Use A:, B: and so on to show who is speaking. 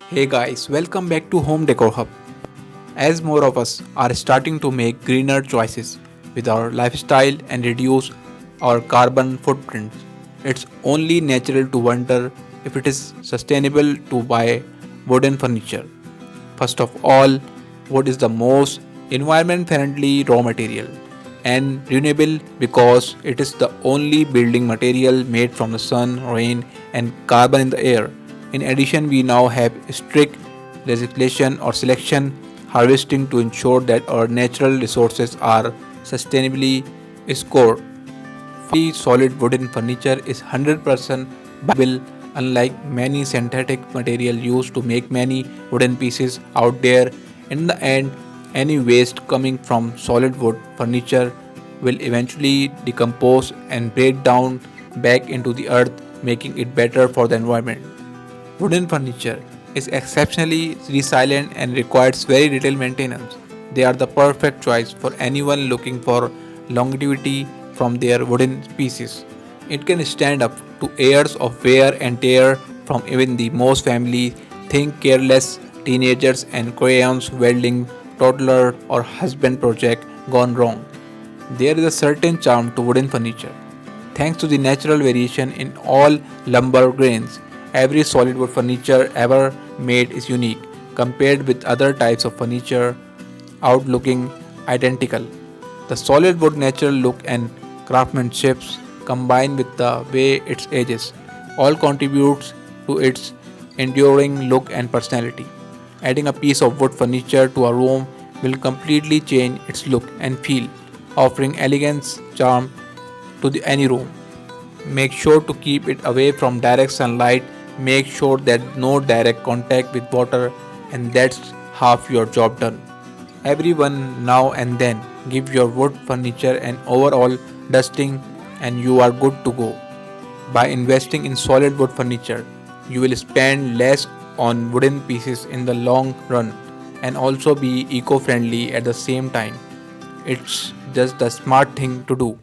A: Hey guys, welcome back to Home Decor Hub. As more of us are starting to make greener choices with our lifestyle and reduce our carbon footprints, it's only natural to wonder if it is sustainable to buy wooden furniture. First of all, wood is the most environment friendly raw material and renewable because it is the only building material made from the sun, rain, and carbon in the air. In addition, we now have strict legislation or selection harvesting to ensure that our natural resources are sustainably scored. Fully solid wooden furniture is 100% biodegradable, unlike many synthetic material used to make many wooden pieces out there. In the end, any waste coming from solid wood furniture will eventually decompose and break down back into the earth, making it better for the environment. Wooden furniture is exceptionally resilient and requires very little maintenance. They are the perfect choice for anyone looking for longevity from their wooden pieces. It can stand up to years of wear and tear from even the most family think careless teenagers and crayons welding toddler or husband project gone wrong. There is a certain charm to wooden furniture. Thanks to the natural variation in all lumber grains, every solid wood furniture ever made is unique compared with other types of furniture out looking identical. The solid wood natural look and craftsmanship combined with the way it ages all contributes to its enduring look and personality. Adding a piece of wood furniture to a room will completely change its look and feel, offering elegance, charm to any room. Make sure to keep it away from direct sunlight. Make sure that no direct contact with water, and that's half your job done. Everyone now and then give your wood furniture an overall dusting and you are good to go. By investing in solid wood furniture, you will spend less on wooden pieces in the long run and also be eco-friendly at the same time. It's just the smart thing to do.